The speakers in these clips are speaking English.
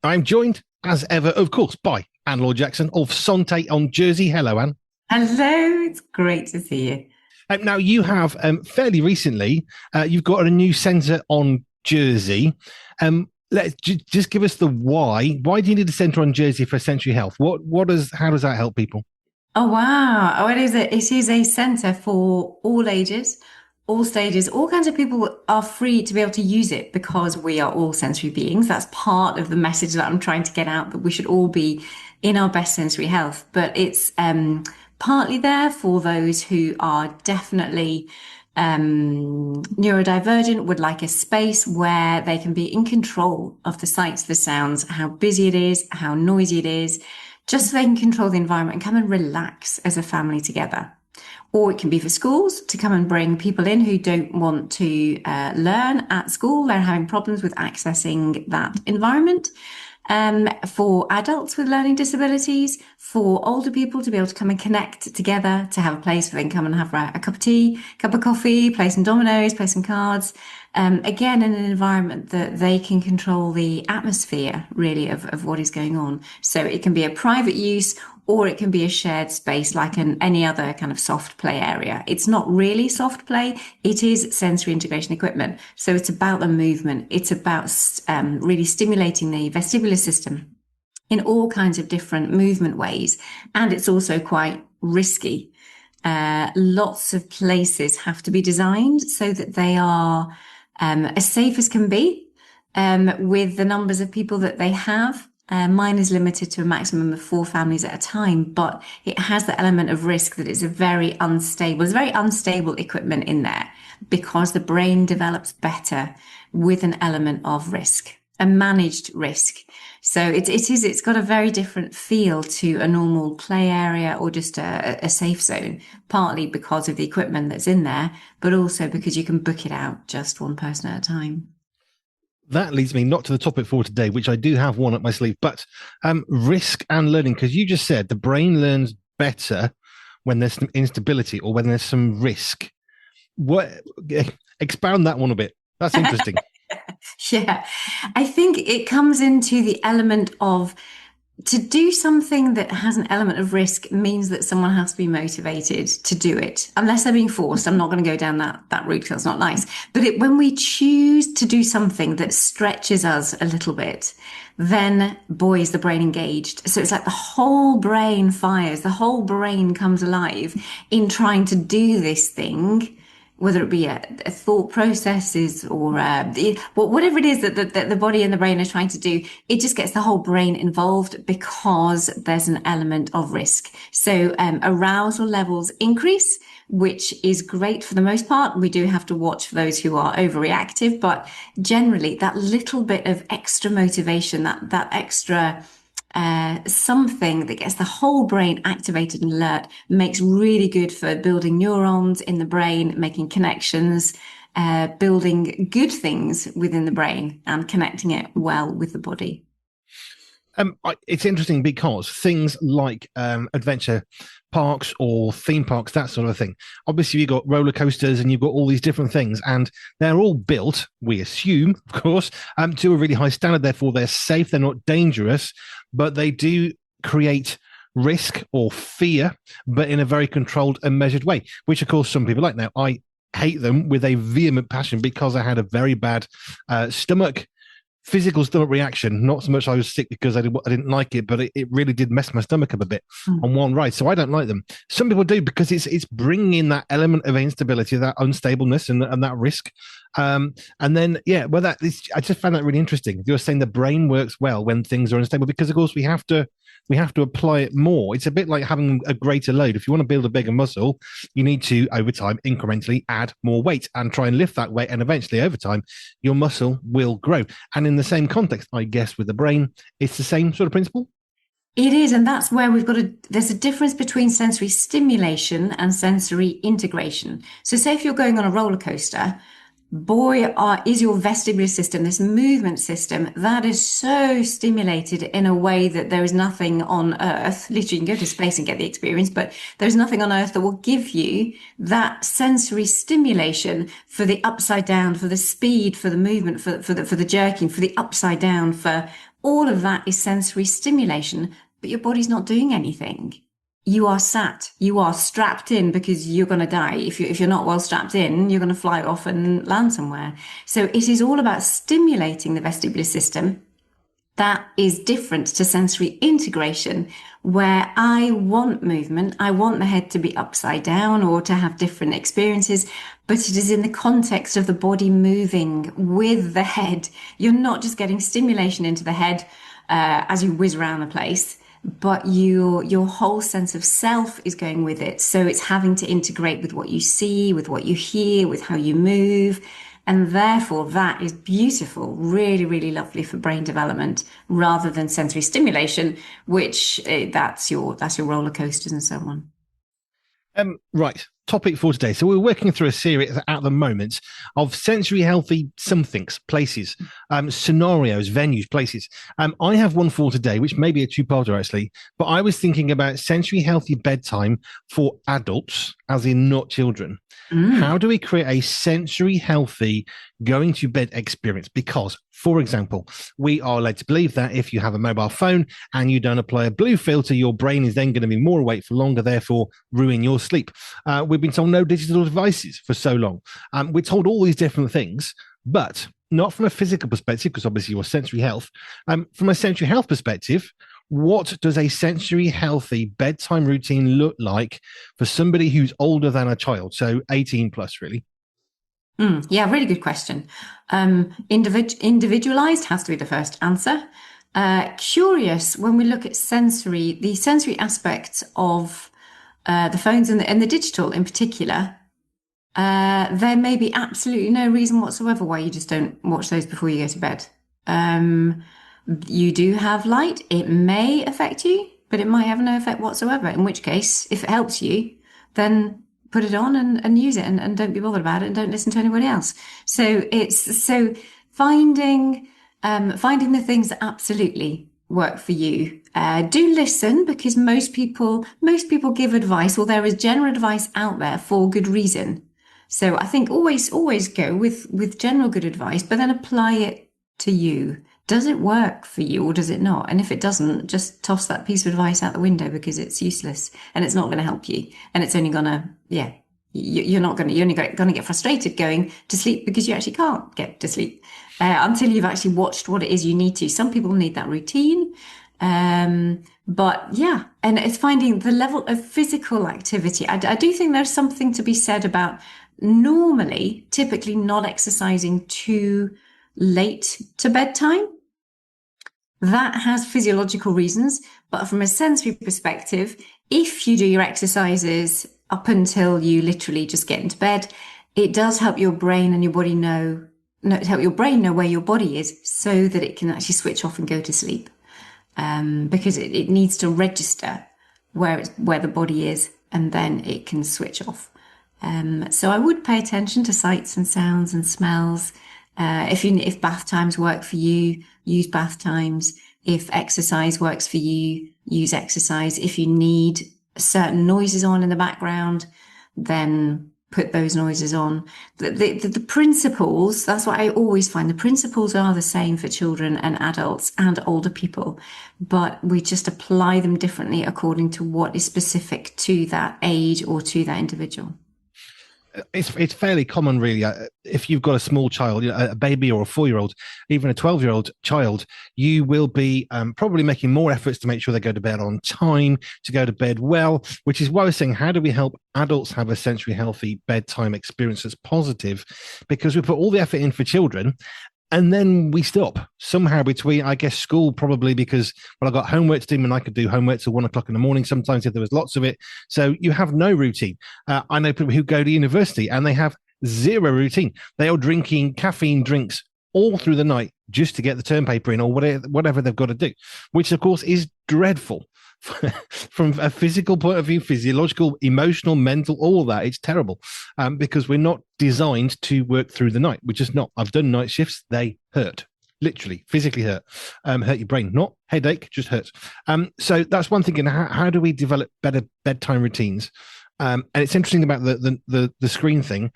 I'm joined, as ever, of course, by Laure Jackson of Sante on Jersey. Hello, Anne. Hello, it's great to see you. Now, you have fairly recently, you've got a new centre on Jersey. Let's just give us the why. Why do you need a centre on Jersey for Sensory Health? How does that help people? Oh wow. Oh, it is a centre for all ages, all stages, all kinds of people are free to be able to use it because we are all sensory beings. That's part of the message that I'm trying to get out, that we should all be in our best sensory health. But it's partly there for those who are definitely neurodivergent, would like a space where they can be in control of the sights, the sounds, how busy it is, how noisy it is, just so they can control the environment and come and relax as a family together. Or it can be for schools to come and bring people in who don't want to learn at school. They're having problems with accessing that environment. For adults with learning disabilities, for older people to be able to come and connect together, to have a place where they can come and have a cup of tea, cup of coffee, play some dominoes, play some cards. Again, in an environment that they can control the atmosphere, really, of what is going on. So it can be a private use or it can be a shared space like any other kind of soft play area. It's not really soft play. It is sensory integration equipment. So it's about the movement. It's about really stimulating the vestibular system in all kinds of different movement ways. And it's also quite risky. Lots of places have to be designed so that they are as safe as can be with the numbers of people that they have. Mine is limited to a maximum of 4 families at a time, but it has the element of risk that it's very unstable equipment in there because the brain develops better with an element of risk, a managed risk. So it's got a very different feel to a normal play area or just a safe zone, partly because of the equipment that's in there, but also because you can book it out just one person at a time. That leads me not to the topic for today, which I do have one up my sleeve, but risk and learning, because you just said the brain learns better when there's some instability or when there's some risk. What Expound that one a bit. That's interesting. Yeah, I think it comes into the element of to do something that has an element of risk means that someone has to be motivated to do it. Unless they're being forced, I'm not going to go down that route because that's not nice. But when we choose to do something that stretches us a little bit, then boy, is the brain engaged. So it's like the whole brain fires, the whole brain comes alive in trying to do this thing, whether it be a thought processes or whatever it is that the body and the brain are trying to do, it just gets the whole brain involved because there's an element of risk. So arousal levels increase, which is great for the most part. We do have to watch for those who are overreactive, but generally that little bit of extra motivation, that extra something that gets the whole brain activated and alert makes really good for building neurons in the brain, making connections, building good things within the brain and connecting it well with the body. It's interesting because things like adventure parks or theme parks, that sort of thing. Obviously, you've got roller coasters and you've got all these different things, and they're all built, we assume, of course, to a really high standard. Therefore, they're safe, they're not dangerous, but they do create risk or fear, but in a very controlled and measured way, which, of course, some people like. Now, I hate them with a vehement passion because I had a very bad physical stomach reaction. Not so much I was sick because I didn't like it, but it really did mess my stomach up a bit Mm. on one ride. So I don't like them. Some people do because it's bringing in that element of instability, that unstableness, and that risk. And then I just found that really interesting. You're saying the brain works well when things are unstable because, of course, we have to apply it more. It's a bit like having a greater load. If you want to build a bigger muscle, you need to, over time, incrementally add more weight and try and lift that weight. And eventually, over time, your muscle will grow. And in the same context, I guess, with the brain, it's the same sort of principle. It is, and that's where there's a difference between sensory stimulation and sensory integration. So say if you're going on a roller coaster, boy, is your vestibular system, this movement system, that is so stimulated in a way that there is nothing on Earth. Literally, you can go to space and get the experience, but there's nothing on Earth that will give you that sensory stimulation for the upside down, for the speed, for the movement, for the jerking, for the upside down, for all of that is sensory stimulation, but your body's not doing anything. You are sat, you are strapped in because you're going to die. If you're not well strapped in, you're going to fly off and land somewhere. So it is all about stimulating the vestibular system. That is different to sensory integration, where I want movement. I want the head to be upside down or to have different experiences, but it is in the context of the body moving with the head. You're not just getting stimulation into the head as you whiz around the place, but your whole sense of self is going with it. So it's having to integrate with what you see, with what you hear, with how you move. And therefore, that is beautiful, really, really lovely for brain development, rather than sensory stimulation, which that's your roller coasters and so on. Right. Topic for today. So we're working through a series at the moment of sensory healthy somethings, places, scenarios, venues, places. I have one for today, which may be a two-parter actually, but I was thinking about sensory healthy bedtime for adults, as in not children. How do we create a sensory healthy going to bed experience? Because, for example, we are led to believe that if you have a mobile phone and you don't apply a blue filter, your brain is then going to be more awake for longer, therefore ruin your sleep. We've been told no digital devices for so long. We're told all these different things, but not from a physical perspective, because obviously your sensory health. From a sensory health perspective, what does a sensory healthy bedtime routine look like for somebody who's older than a child? So 18 plus, really. Yeah, really good question. Individualized has to be the first answer. Curious, when we look at the sensory aspects of the phones and the digital in particular, there may be absolutely no reason whatsoever why you just don't watch those before you go to bed. You do have light. It may affect you, but it might have no effect whatsoever. In which case, if it helps you, then put it on and use it and don't be bothered about it and don't listen to anybody else. So finding the things that absolutely work for you. Do listen, because most people give advice, or there is general advice out there for good reason. So I think always go with general good advice, but then apply it to you. Does it work for you or does it not? And if it doesn't, just toss that piece of advice out the window, because it's useless and it's not going to help you. And it's only going to, you're only going to get frustrated going to sleep, because you actually can't get to sleep until you've actually watched what it is you need to. Some people need that routine. But yeah, and it's finding the level of physical activity. I do think there's something to be said about typically not exercising too late to bedtime. That has physiological reasons, but from a sensory perspective, if you do your exercises up until you literally just get into bed, it does help your brain and your body help your brain know where your body is, so that it can actually switch off and go to sleep. Because it needs to register where the body is, and then it can switch off. So I would pay attention to sights and sounds and smells. If bath times work for you, use bath times. If exercise works for you, use exercise. If you need certain noises on in the background, then put those noises on. The principles, that's what I always find. The principles are the same for children and adults and older people, but we just apply them differently according to what is specific to that age or to that individual. It's fairly common, really. If you've got a small child, a baby or a 4-year-old, even a 12-year-old child, you will be probably making more efforts to make sure they go to bed on time, to go to bed well, which is why I was saying, how do we help adults have a sensory healthy bedtime experience that's positive? Because we put all the effort in for children, and then we stop somehow between, I guess, school, probably because, well, I got homework to do, and I could do homework till 1 o'clock in the morning sometimes if there was lots of it. So you have no routine. I know people who go to university and they have zero routine. They are drinking caffeine drinks all through the night just to get the term paper in, or whatever they've got to do, which of course is dreadful. From a physical point of view, physiological, emotional, mental, all that, it's terrible, because we're not designed to work through the night. We're just not. I've done night shifts. They hurt, literally, physically hurt your brain, not headache, just hurt. So that's one thing. And how do we develop better bedtime routines? And it's interesting about the screen thing.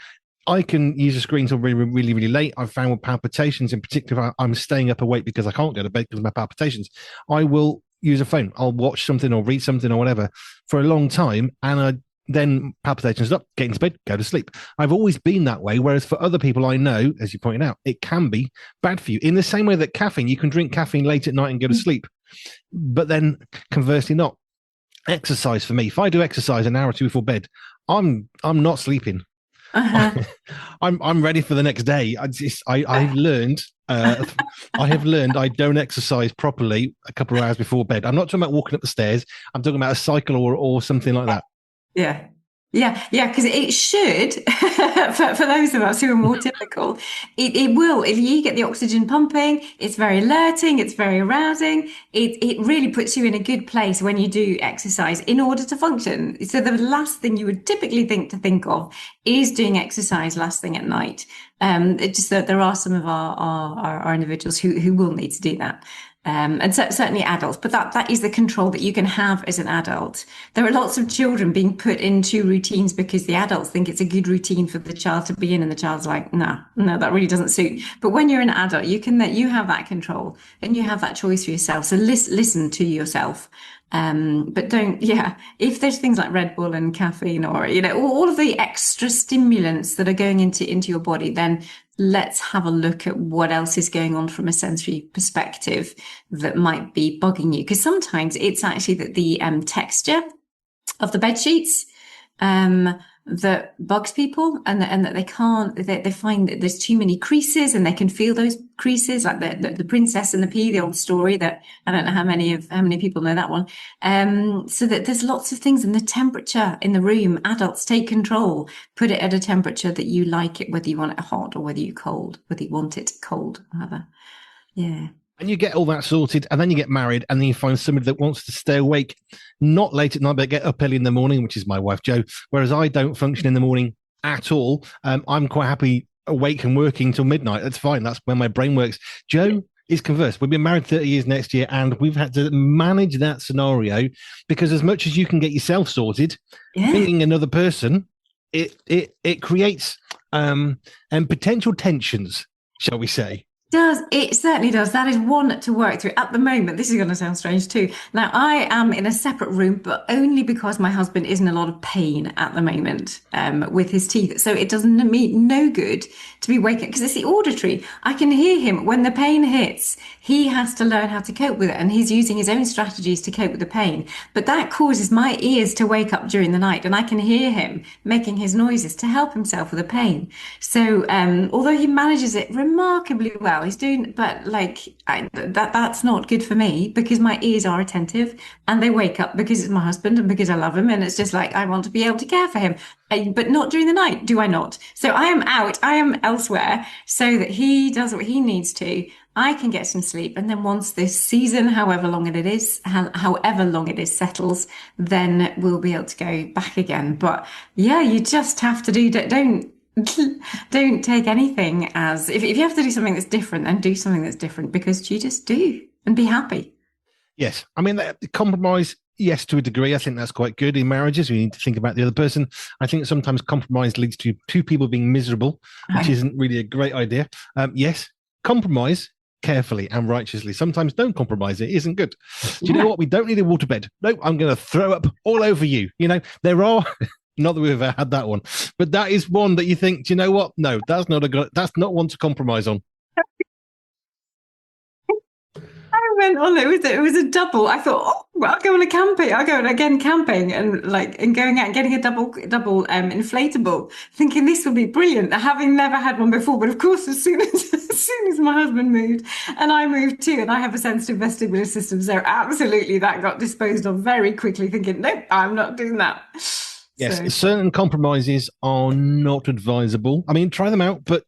I can use a screen till really, really, really late. I've found with palpitations in particular, if I'm staying up awake because I can't go to bed because of my palpitations, I will use a phone. I'll watch something or read something or whatever for a long time, and I then palpitations up, get into bed, go to sleep. I've always been that way. Whereas for other people I know, as you pointed out, it can be bad for you. In the same way that caffeine, you can drink caffeine late at night and go to sleep, but then conversely not. Exercise for me, if I do exercise an hour or two before bed, I'm not sleeping. Uh-huh. I'm ready for the next day. I've learned I have learned I don't exercise properly a couple of hours before bed. I'm not talking about walking up the stairs. I'm talking about a cycle or something like that. Yeah. Yeah, because it should, for those of us who are more typical, it will. If you get the oxygen pumping, it's very alerting, it's very arousing. It really puts you in a good place when you do exercise in order to function. So the last thing you would typically think of is doing exercise last thing at night. It's just that there are some of our individuals who will need to do that. And certainly adults, but that is the control that you can have as an adult. There are lots of children being put into routines because the adults think it's a good routine for the child to be in, and the child's like, no, that really doesn't suit. But when you're an adult, you have that control and you have that choice for yourself. So listen to yourself. But don't, if there's things like Red Bull and caffeine or, all of the extra stimulants that are going into your body, then let's have a look at what else is going on from a sensory perspective that might be bugging you. Because sometimes it's actually that the texture of the bed sheets that bugs people, and that they find that there's too many creases, and they can feel those creases, like the Princess and the Pea, the old story that I don't know how many people know that one. So that there's lots of things, and the temperature in the room, adults take control, put it at a temperature that you like it, whether you want it hot or whether you want it cold, rather. Yeah. And you get all that sorted, and then you get married, and then you find somebody that wants to stay awake, not late at night, but get up early in the morning, which is my wife, Jo. Whereas I don't function in the morning at all. I'm quite happy awake and working till midnight. That's fine. That's when my brain works. Jo is converse. We've been married 30 years next year, and we've had to manage that scenario because as much as you can get yourself sorted, being another person, it creates and potential tensions, shall we say. It certainly does. That is one to work through. At the moment, this is going to sound strange too. Now, I am in a separate room, but only because my husband is in a lot of pain at the moment with his teeth. So it does me no good to be waking, because it's the auditory. I can hear him when the pain hits. He has to learn how to cope with it, and he's using his own strategies to cope with the pain. But that causes my ears to wake up during the night, and I can hear him making his noises to help himself with the pain. So although he manages it remarkably well, he's doing, but that's not good for me, because my ears are attentive and they wake up because it's my husband and because I love him, and it's just like I want to be able to care for him, but not during the night, do I not? So I am out, I am elsewhere, so that he does what he needs to. I can get some sleep, and then once this season, however long it is, settles, then we'll be able to go back again. But yeah, you just have to don't take anything as if you have to do something that's different, then do something that's different, because you just do, and be happy. Yes. I mean, the compromise, yes, to a degree. I think that's quite good in marriages. We need to think about the other person. I think sometimes compromise leads to two people being miserable, which isn't really a great idea. Yes, compromise carefully and righteously. Sometimes don't compromise. It isn't good. Do you know what? We don't need a waterbed. No, I'm going to throw up all over you. There are... Not that we've ever had that one, but that is one that you think, do you know what? No, that's not one to compromise on. I went on. It was a double. I thought, I'll go on a camping. I'll go again camping and going out and getting a double inflatable, thinking this will be brilliant. Having never had one before, but of course, as soon as my husband moved and I moved too, and I have a sensitive vestibular system, so absolutely that got disposed of very quickly. Thinking, nope, I'm not doing that. Yes, certain compromises are not advisable. I mean, try them out, but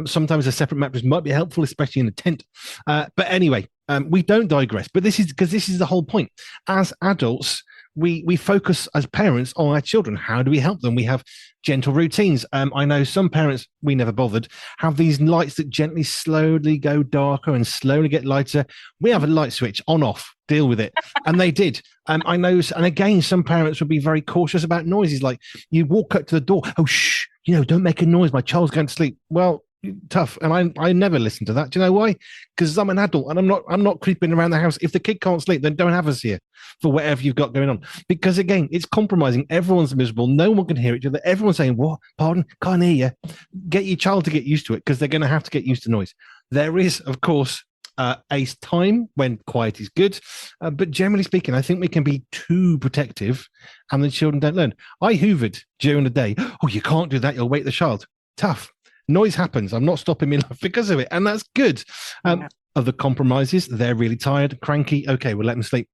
sometimes a separate mattress might be helpful, especially in a tent. But anyway, we don't digress. But this is the whole point. As adults, we focus as parents on our children. How do we help them? We have gentle routines. I know some parents, we never bothered, have these lights that gently, slowly go darker and slowly get lighter. We have a light switch on, off, deal with it. And they did. I know. And again, some parents would be very cautious about noises. Like you walk up to the door. Oh, shh. don't make a noise. My child's going to sleep. Well, tough. And I never listen to that. Do you know why? Because I'm an adult and I'm not creeping around the house. If the kid can't sleep, then don't have us here for whatever you've got going on. Because again, it's compromising. Everyone's miserable. No one can hear each other. Everyone's saying, what? Pardon? Can't hear you. Get your child to get used to it because they're going to have to get used to noise. There is, of course, a time when quiet is good. But generally speaking, I think we can be too protective and the children don't learn. I hoovered during the day. Oh, you can't do that. You'll wake the child. Tough. Noise happens. I'm not stopping my life because of it. And that's good. Other compromises, they're really tired, cranky. Okay, we'll let them sleep.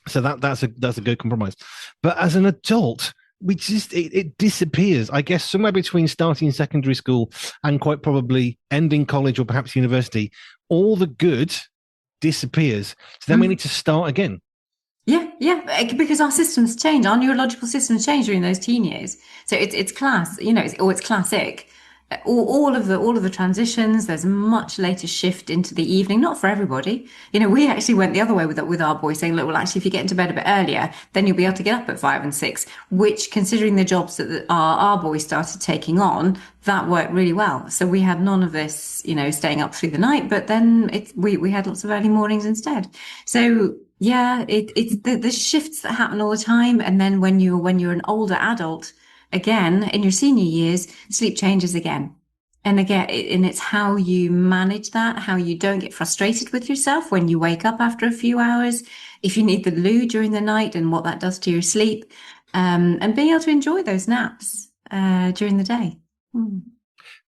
So that's a good compromise. But as an adult, it disappears. I guess somewhere between starting secondary school and quite probably ending college or perhaps university, all the good disappears. So then we need to start again. Yeah, because our systems change, our neurological systems change during those teen years. So it's class, it's classic. All of the transitions. There's a much later shift into the evening, not for everybody. We actually went the other way with our boys, saying, look, well, actually, if you get into bed a bit earlier, then you'll be able to get up at 5 and 6. Which, considering the jobs that our boys started taking on, that worked really well. So we had none of this, staying up through the night. But then we had lots of early mornings instead. So yeah, it's the shifts that happen all the time. And then when you're an older adult, again, in your senior years, sleep changes again. And it's how you manage that, how you don't get frustrated with yourself when you wake up after a few hours, if you need the loo during the night and what that does to your sleep, and being able to enjoy those naps during the day.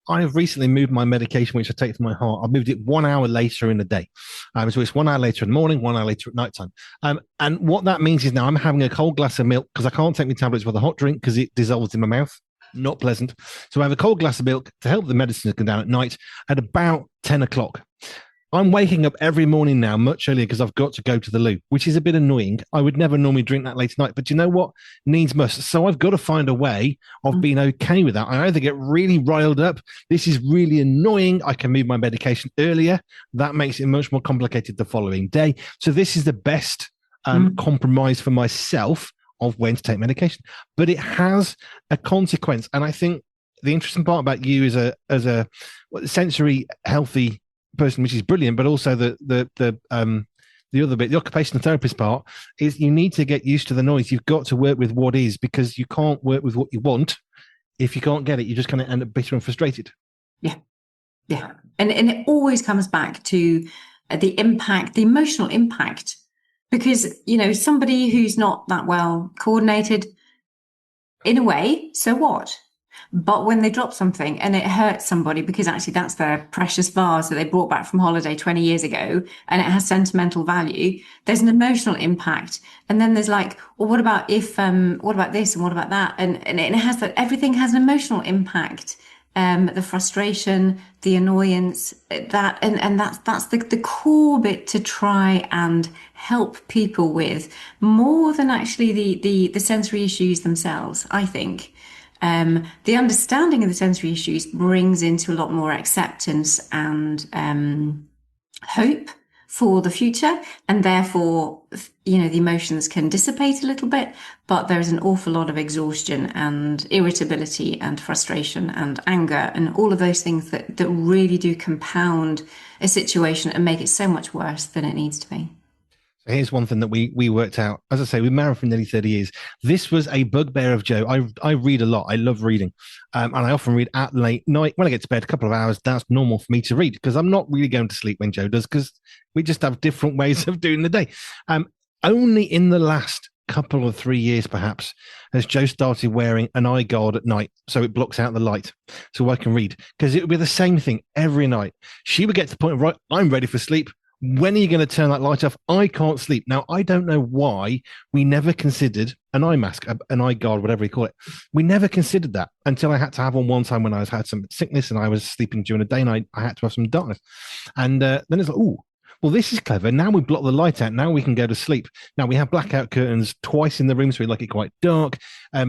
I have recently moved my medication, which I take for my heart. I've moved it 1 hour later in the day. So it's 1 hour later in the morning, 1 hour later at nighttime. And what that means is now I'm having a cold glass of milk because I can't take my tablets with a hot drink because it dissolves in my mouth. Not pleasant. So I have a cold glass of milk to help the medicine come down at night at about 10 o'clock. I'm waking up every morning now much earlier because I've got to go to the loo, which is a bit annoying. I would never normally drink that late at night, but you know what? Needs must. So I've got to find a way of being okay with that. I either get really riled up. This is really annoying. I can move my medication earlier. That makes it much more complicated the following day. So this is the best compromise for myself of when to take medication. But it has a consequence. And I think the interesting part about you as a sensory healthy person, which is brilliant, but also the other bit, the occupational therapist part, is you need to get used to the noise. You've got to work with what is, because you can't work with what you want. If you can't get it, you're just going to end up bitter and frustrated. Yeah. And it always comes back to the impact, the emotional impact, because, somebody who's not that well coordinated, in a way, so what? But when they drop something and it hurts somebody, because actually that's their precious vase that they brought back from holiday 20 years ago, and it has sentimental value, there's an emotional impact. And then there's like, well, what about this and what about that? And it has that, everything has an emotional impact. The frustration, the annoyance, and that's the core bit to try and help people with, more than actually the sensory issues themselves, I think. The understanding of the sensory issues brings into a lot more acceptance and hope for the future, and therefore, the emotions can dissipate a little bit, but there's an awful lot of exhaustion and irritability and frustration and anger and all of those things that really do compound a situation and make it so much worse than it needs to be. Here's one thing that we worked out. As I say, we've married for nearly 30 years. This was a bugbear of Joe. I read a lot. I love reading. And I often read at late night. When I get to bed, a couple of hours, that's normal for me to read because I'm not really going to sleep when Joe does, because we just have different ways of doing the day. Only in the last couple of 3 years, perhaps, has Joe started wearing an eye guard at night so it blocks out the light so I can read. Because it would be the same thing every night. She would get to the point of, right, I'm ready for sleep. When are you going to turn that light off? I can't sleep. Now, I don't know why we never considered an eye mask, an eye guard, whatever you call it. We never considered that until I had to have one time when I had some sickness and I was sleeping during the day and I had to have some darkness. And then it's like, oh, well, this is clever. Now we block the light out. Now we can go to sleep. Now we have blackout curtains twice in the room, so we like it quite dark.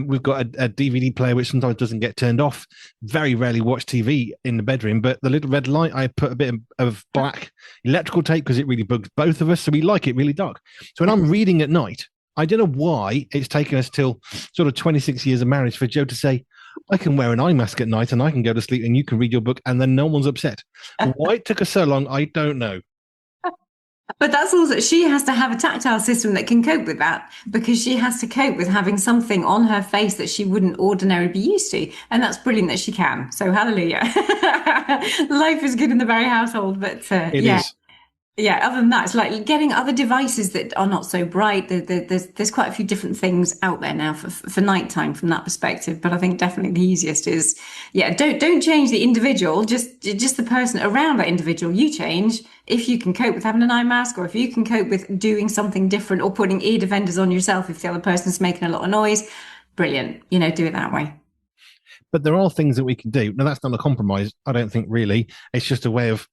We've got a DVD player, which sometimes doesn't get turned off. Very rarely watch TV in the bedroom, but the little red light, I put a bit of black electrical tape because it really bugs both of us, so we like it really dark. So when I'm reading at night, I don't know why it's taken us till sort of 26 years of marriage for Joe to say, I can wear an eye mask at night and I can go to sleep and you can read your book and then no one's upset. Why it took us so long, I don't know. But that's also, she has to have a tactile system that can cope with that because she has to cope with having something on her face that she wouldn't ordinarily be used to. And that's brilliant that she can. So hallelujah. Life is good in the very household. But It yeah, is. yeah, other than that, it's like getting other devices that are not so bright. There's quite a few different things out there now for nighttime from that perspective. But I think definitely the easiest is, yeah, don't change the individual, just the person around that individual. You change if you can cope with having an eye mask, or if you can cope with doing something different, or putting ear defenders on yourself if the other person's making a lot of noise. Brilliant, do it that way. But there are things that we can do. Now, that's not a compromise, I don't think, really. It's just a way of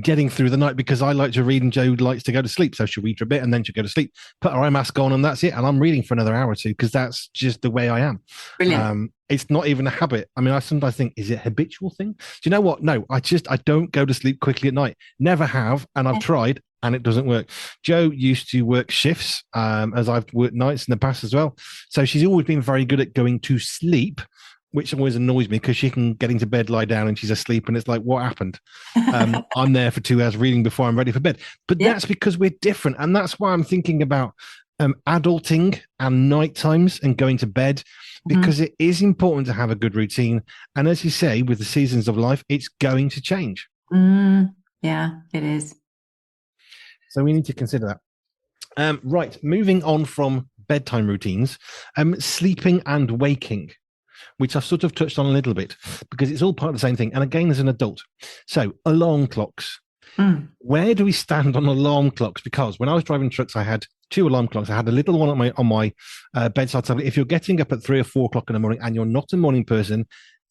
getting through the night because I like to read and Joe likes to go to sleep. So she'll read for a bit and then she'll go to sleep, put her eye mask on, and that's it. And I'm reading for another hour or two because that's just the way I am. Brilliant. It's not even a habit. I mean, I sometimes think, is it a habitual thing? Do you know what? No, I don't go to sleep quickly at night. Never have. And I've tried and it doesn't work. Joe used to work shifts as I've worked nights in the past as well. So she's always been very good at going to sleep, which always annoys me because she can get into bed, lie down, and she's asleep. And it's like, what happened? I'm there for 2 hours reading before I'm ready for bed. But Yeah. that's because we're different. And that's why I'm thinking about adulting and night times and going to bed, because it is important to have a good routine. And as you say, with the seasons of life, it's going to change. Yeah, it is. So we need to consider that. Right. Moving on from bedtime routines, sleeping and waking, which I've sort of touched on a little bit because it's all part of the same thing. And again, as an adult. So alarm clocks. Where do we stand on alarm clocks? Because when I was driving trucks, I had 2 alarm clocks. I had a little one on my bedside table. If you're getting up at 3 or 4 o'clock in the morning and you're not a morning person,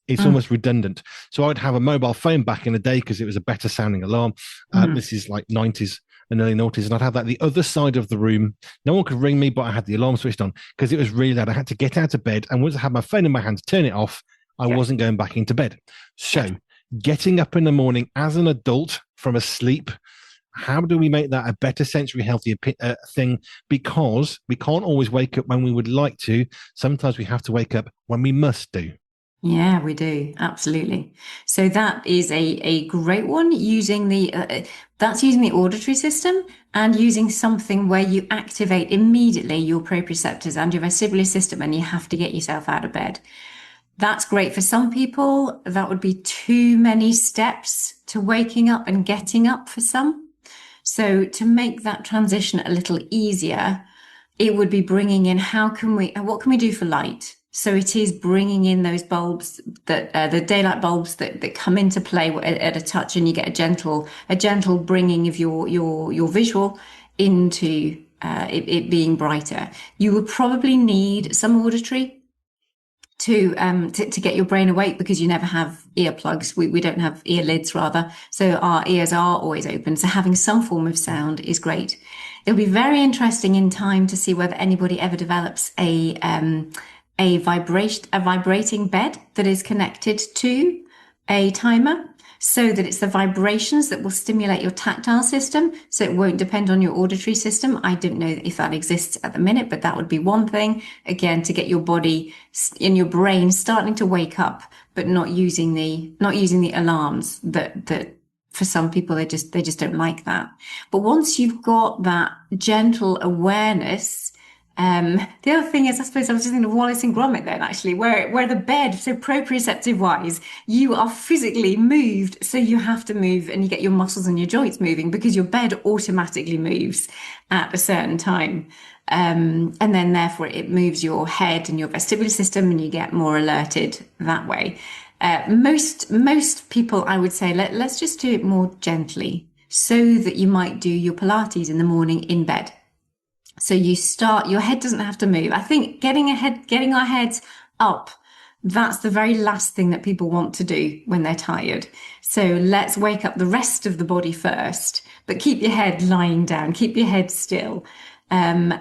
it's almost redundant. So I'd have a mobile phone back in the day because it was a better sounding alarm. This is like 90s and early noughties. And I'd have that the other side of the room. No one could ring me, but I had the alarm switched on because it was really loud. I had to get out of bed. And once I had my phone in my hand to turn it off, I wasn't going back into bed. So getting up in the morning as an adult from a sleep, how do we make that a better sensory healthy thing? Because we can't always wake up when we would like to. Sometimes we have to wake up when we must do. Yeah, we do. Absolutely. So that is a great one using that's using the auditory system and using something where you activate immediately your proprioceptors and your vestibular system and you have to get yourself out of bed. That's great for some people. That would be too many steps to waking up and getting up for some. So to make that transition a little easier, it would be bringing in what can we do for light? So it is bringing in those bulbs that the daylight bulbs that come into play at a touch, and you get a gentle bringing of your visual into it being brighter. You would probably need some auditory to get your brain awake because you never have earplugs. We don't have ear lids rather. So our ears are always open. So having some form of sound is great. It'll be very interesting in time to see whether anybody ever develops a vibrating bed that is connected to a timer, so that it's the vibrations that will stimulate your tactile system, so it won't depend on your auditory system. I don't know if that exists at the minute, but that would be one thing, again, to get your body and your brain starting to wake up, but not using the alarms that for some people they just don't like that. But once you've got that gentle awareness, the other thing is, I suppose I was just thinking of Wallace and Gromit then, actually, where the bed, so proprioceptive wise, you are physically moved, so you have to move and you get your muscles and your joints moving because your bed automatically moves at a certain time. And then therefore it moves your head and your vestibular system and you get more alerted that way. Most people, I would say, let's just do it more gently, so that you might do your Pilates in the morning in bed. So your head doesn't have to move. I think getting our heads up, that's the very last thing that people want to do when they're tired. So let's wake up the rest of the body first, but keep your head lying down, keep your head still. And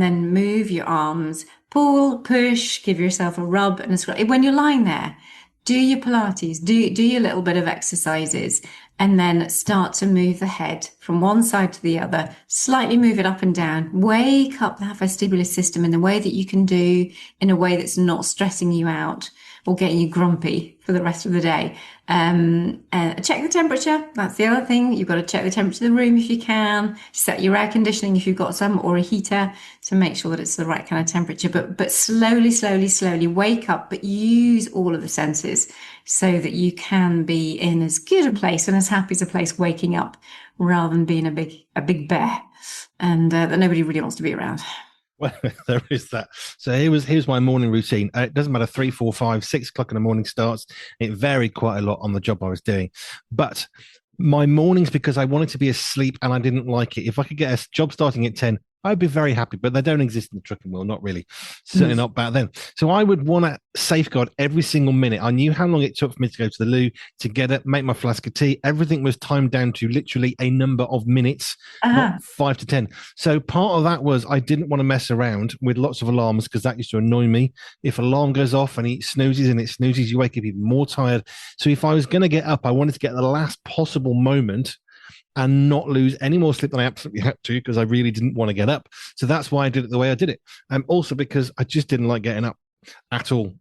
then move your arms, pull, push, give yourself a rub and a scrub. When you're lying there, do your Pilates, do your little bit of exercises. and then start to move the head from one side to the other, slightly move it up and down, wake up that vestibular system in the way that you can do in a way that's not stressing you out or getting you grumpy for the rest of the day. Check the temperature. That's the other thing. You've got to check the temperature of the room if you can. Set your air conditioning if you've got some, or a heater, to make sure that it's the right kind of temperature. But slowly, slowly, slowly wake up, but use all of the senses so that you can be in as good a place and as happy as a place waking up, rather than being a big bear and that nobody really wants to be around. Well, there is that. So here's my morning routine. It doesn't matter 3, 4, 5, 6 o'clock in the morning starts. It varied quite a lot on the job I was doing, but my mornings, because I wanted to be asleep and I didn't like it. If I could get a job starting at 10, I'd be very happy, but they don't exist in the trucking world, not really. Certainly not back then. So I would want to safeguard every single minute. I knew how long it took for me to go to the loo, to get it, make my flask of tea. Everything was timed down to literally a number of minutes, not 5 to 10. So part of that was I didn't want to mess around with lots of alarms, because that used to annoy me. If alarm goes off and it snoozes, you wake up even more tired. So if I was going to get up, I wanted to get the last possible moment and not lose any more sleep than I absolutely had to, because I really didn't want to get up. So that's why I did it the way I did it. Also because I just didn't like getting up at all.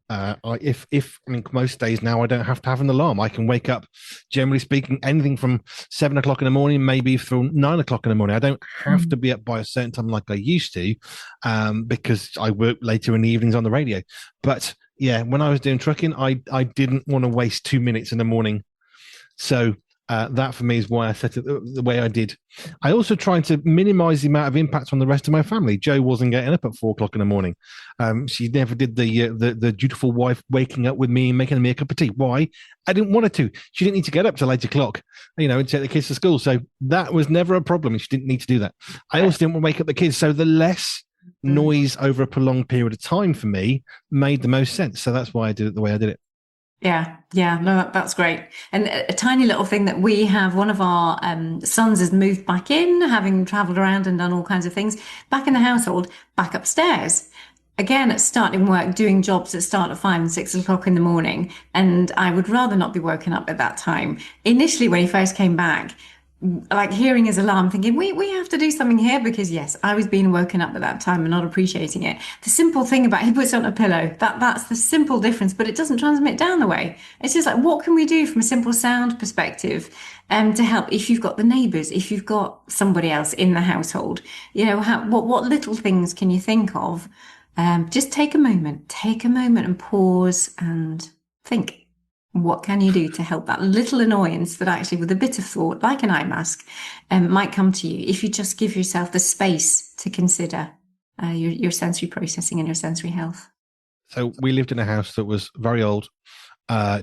If I mean, most days now I don't have to have an alarm. I can wake up, generally speaking, anything from 7 o'clock in the morning, maybe through 9 o'clock in the morning. I don't have to be up by a certain time like I used to, because I work later in the evenings on the radio. But yeah, when I was doing trucking, I didn't want to waste 2 minutes in the morning. So that for me is why I set it the way I did. I also tried to minimize the amount of impact on the rest of my family. Jo wasn't getting up at 4 o'clock in the morning. She never did the dutiful wife waking up with me and making me a cup of tea. Why? I didn't want her to. She didn't need to get up till 8 o'clock, and take the kids to school. So that was never a problem. She didn't need to do that. I also didn't want to wake up the kids. So the less noise over a prolonged period of time for me made the most sense. So that's why I did it the way I did it. Yeah, no, that's great. And a tiny little thing that we have, one of our sons has moved back in, having traveled around and done all kinds of things, back in the household, back upstairs. Again, starting work, doing jobs that start at 5 and 6 o'clock in the morning. And I would rather not be woken up at that time. Initially, when he first came back, like hearing his alarm, thinking, we have to do something here, because yes, I was being woken up at that time and not appreciating it. The simple thing about, he puts it on a pillow, that's the simple difference, but it doesn't transmit down the way. It's just like, what can we do from a simple sound perspective to help? If you've got the neighbours, if you've got somebody else in the household, what little things can you think of? Just take a moment and pause and think. What can you do to help that little annoyance that actually, with a bit of thought, like an eye mask, might come to you if you just give yourself the space to consider your sensory processing and your sensory health? So we lived in a house that was very old,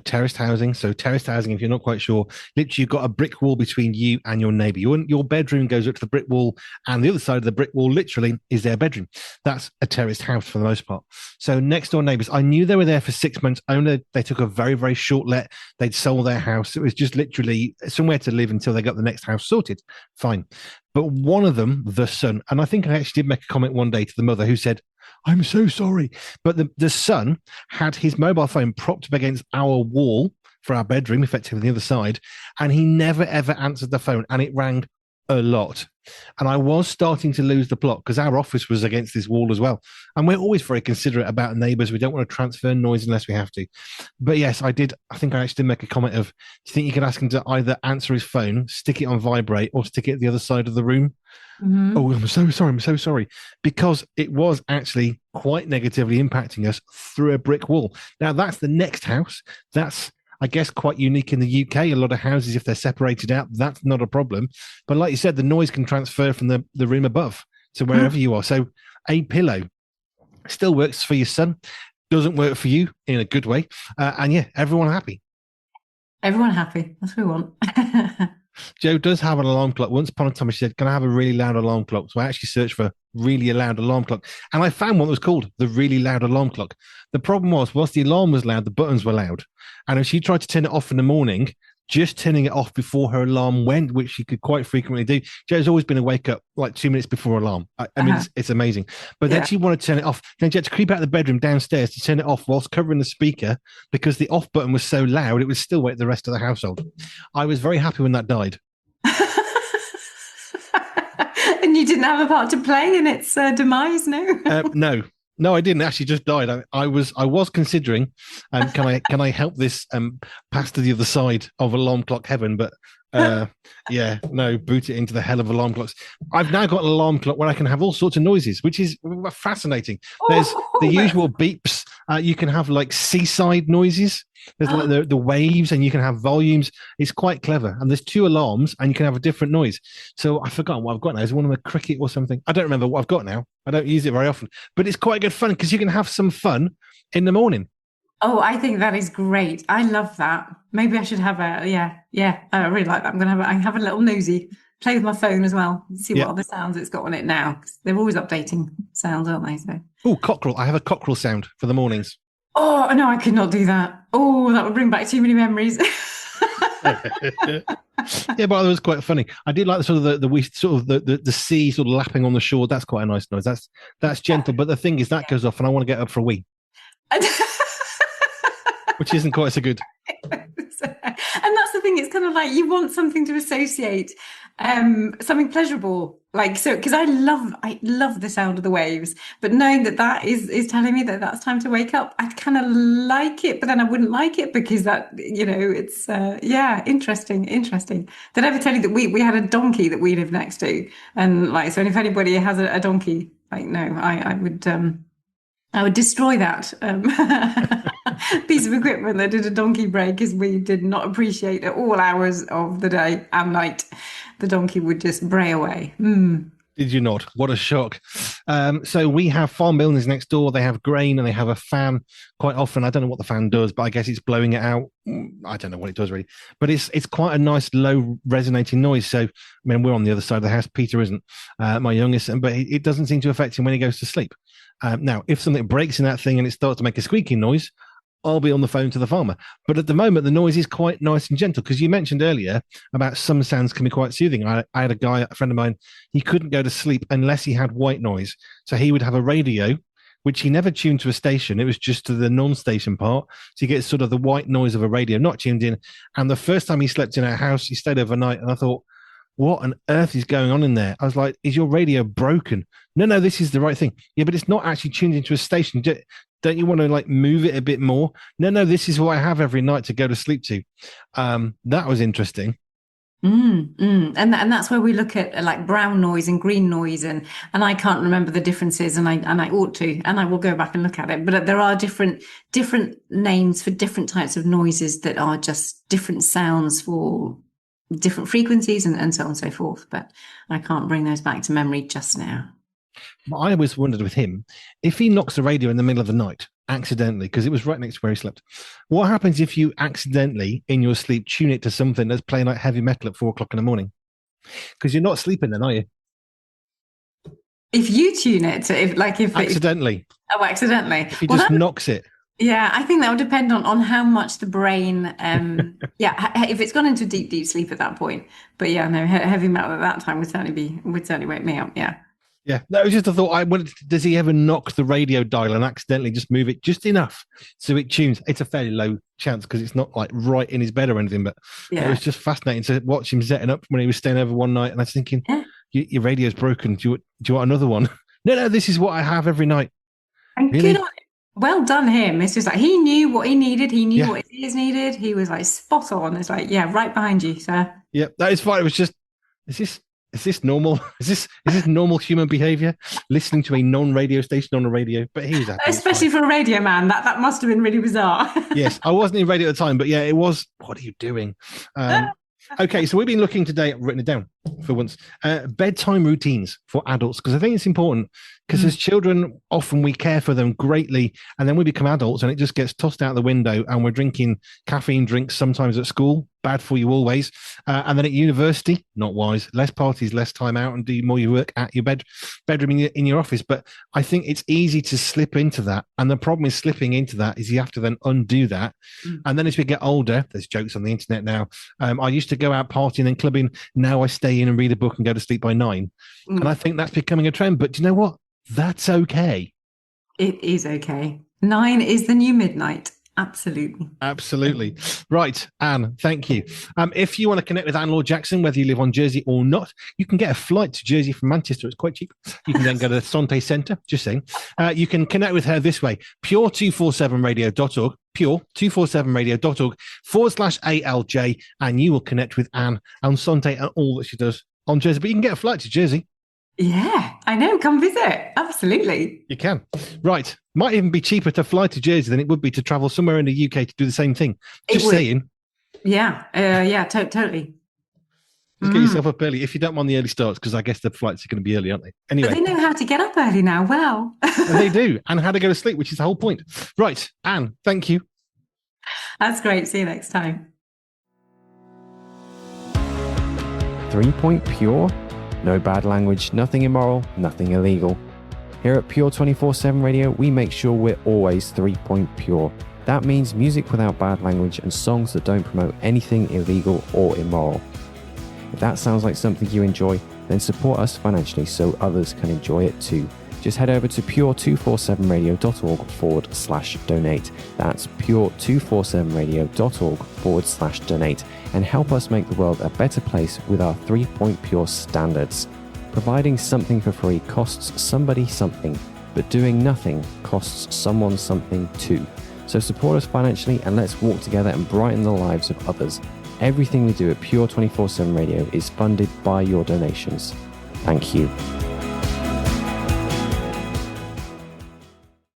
terraced housing. So terraced housing, if you're not quite sure, literally you've got a brick wall between you and your neighbour. Your bedroom goes up to the brick wall, and the other side of the brick wall literally is their bedroom. That's a terraced house for the most part. So next door neighbours, I knew they were there for 6 months. Only they took a very, very short let. They'd sold their house. It was just literally somewhere to live until they got the next house sorted. Fine. But one of them, the son, and I think I actually did make a comment one day to the mother, who said, "I'm so sorry." But the son had his mobile phone propped up against our wall for our bedroom, effectively on the other side, and he never, ever answered the phone, and it rang a lot. And I was starting to lose the plot, because our office was against this wall as well. And we're always very considerate about neighbours. We don't want to transfer noise unless we have to. But yes, I did. I think I actually did make a comment of, do you think you could ask him to either answer his phone, stick it on vibrate, or stick it at the other side of the room? Mm-hmm. Oh, I'm so sorry. Because it was actually quite negatively impacting us through a brick wall. Now, that's the next house. That's, I guess, quite unique in the UK. A lot of houses, if they're separated out, that's not a problem. But like you said, the noise can transfer from the room above to wherever you are. So a pillow still works for your son, doesn't work for you in a good way. And yeah, everyone happy. Everyone happy. That's what we want. Jo does have an alarm clock. Once upon a time, she said, "Can I have a really loud alarm clock?" So I actually searched for really loud alarm clock, and I found one that was called the really loud alarm clock. The problem was, whilst the alarm was loud, the buttons were loud. And if she tried to turn it off in the morning, just turning it off before her alarm went, which she could quite frequently do. Joe's always been a wake up like 2 minutes before alarm. I mean, it's amazing. But then she wanted to turn it off. Then she had to creep out of the bedroom downstairs to turn it off whilst covering the speaker because the off button was so loud, it would still wake the rest of the household. I was very happy when that died. And you didn't have a part to play in its demise, no? No, I didn't. Actually, just died. I was considering, can I help this pass to the other side of alarm clock heaven? But boot it into the hell of alarm clocks. I've now got an alarm clock where I can have all sorts of noises, which is fascinating. There's the usual beeps. You can have like seaside noises. There's like the waves, and you can have volumes. It's quite clever. And there's 2 alarms, and you can have a different noise. So I've forgotten what I've got now. Is it one of a cricket or something? I don't remember what I've got now. I don't use it very often, but it's quite good fun because you can have some fun in the morning. Oh, I think that is great. I love that. Maybe I should have I really like that. I'm going to have a little nosy, play with my phone as well, see what other sounds it's got on it now. 'Cause they're always updating sounds, aren't they? So. Oh, cockerel. I have a cockerel sound for the mornings. Oh, no, I could not do that. Oh, that would bring back too many memories. Yeah, but it was quite funny. I did like the sort of the sea sort of lapping on the shore. That's quite a nice noise. That's gentle. But the thing is that goes off and I want to get up for a wee. Which isn't quite so good. And that's the thing, it's kind of like you want something to associate something pleasurable, like, so because I love the sound of the waves, but knowing that is telling me that that's time to wake up, I kind of like it, but then I wouldn't like it because that, it's interesting. Did I ever tell you that we had a donkey that we lived next to, and like, so if anybody has a donkey, like, no, I would destroy that piece of equipment that did a donkey break, because we did not appreciate at all hours of the day and night. The donkey would just bray away. Did you not? What a shock. So we have farm buildings next door. They have grain and they have a fan quite often. I don't know what the fan does, but I guess it's blowing it out. I don't know what it does really. But it's quite a nice low resonating noise. So, I mean, we're on the other side of the house. Peter isn't, my youngest, but it doesn't seem to affect him when he goes to sleep. Now, if something breaks in that thing and it starts to make a squeaking noise, I'll be on the phone to the farmer. But at the moment, the noise is quite nice and gentle, because you mentioned earlier about some sounds can be quite soothing. I had a friend of mine, he couldn't go to sleep unless he had white noise. So he would have a radio, which he never tuned to a station. It was just to the non-station part. So you get sort of the white noise of a radio, not tuned in. And the first time he slept in our house, he stayed overnight, and I thought, what on earth is going on in there? I was like, is your radio broken? No, this is the right thing. Yeah, but it's not actually tuned into a station. Don't you want to like move it a bit more? No, this is what I have every night to go to sleep to. That was interesting. And that's where we look at like brown noise and green noise, and I can't remember the differences, and I ought to, and I will go back and look at it. But there are different names for different types of noises that are just different sounds for different frequencies and so on and so forth. But I can't bring those back to memory just now. I always wondered with him, if he knocks the radio in the middle of the night accidentally, because it was right next to where he slept, what happens if you accidentally in your sleep tune it to something that's playing like heavy metal at 4:00 in the morning? Because you're not sleeping then, are you? If you tune it to, if accidentally. Accidentally. If he just knocks it. Yeah, I think that would depend on how much the brain, if it's gone into deep sleep at that point. But yeah, no, heavy metal at that time would certainly wake me up. Yeah. Yeah, that was just a thought. Does he ever knock the radio dial and accidentally just move it just enough so it tunes? It's a fairly low chance because it's not like right in his bed or anything, but it was just fascinating to watch him setting up when he was staying over one night. And I was thinking, your radio's broken. Do you want another one? No, this is what I have every night. And really? Good on him. Well done him. It's just like he knew what he needed. He knew what his ears needed. He was like spot on. It's like, right behind you, sir. Yeah, that is fine. It was just, is this normal? Is this normal human behavior? Listening to a non-radio station on a radio, but he was happy. Especially for a radio man, that must have been really bizarre. Yes, I wasn't in radio at the time, but yeah, it was. What are you doing? Okay, so we've been looking today. I've written it down. for once. Bedtime routines for adults, because I think it's important, because as children, often we care for them greatly, and then we become adults and it just gets tossed out the window, and we're drinking caffeine drinks sometimes at school, bad for you always. And then at university, not wise, less parties, less time out, and do more your work at your bedroom in your office. But I think it's easy to slip into that. And the problem is slipping into that is you have to then undo that. And then as we get older, there's jokes on the internet now. I used to go out partying and clubbing. Now I stay in and read a book and go to sleep by 9. And I think that's becoming a trend. But do you know what? That's okay. It is okay. 9 is the new midnight. Absolutely. Absolutely. Right, Anne, thank you. If you want to connect with Anne Laure Jackson, whether you live on Jersey or not, you can get a flight to Jersey from Manchester. It's quite cheap. You can then go to the Sante Centre, just saying. You can connect with her this way, pure247radio.org, pure247radio.org/ALJ, and you will connect with Anne on Sante and all that she does on Jersey. But you can get a flight to Jersey. Yeah, I know. Come visit. Absolutely. You can. Right. Might even be cheaper to fly to Jersey than it would be to travel somewhere in the UK to do the same thing. Just saying. Yeah. Totally. Just get yourself up early if you don't mind the early starts, because I guess the flights are going to be early, aren't they? Anyway. But they know how to get up early now. Well. And they do. And how to go to sleep, which is the whole point. Right. Anne, thank you. That's great. See you next time. 3 Point Pure? No bad language, nothing immoral, nothing illegal. Here at Pure 24/7 Radio, we make sure we're always 3 Point Pure. That means music without bad language and songs that don't promote anything illegal or immoral. If that sounds like something you enjoy, then support us financially so others can enjoy it too. Just head over to pure247radio.org/donate. That's pure247radio.org/donate and help us make the world a better place with our 3 Point Pure standards. Providing something for free costs somebody something, but doing nothing costs someone something too. So support us financially and let's walk together and brighten the lives of others. Everything we do at Pure 24/7 Radio is funded by your donations. Thank you.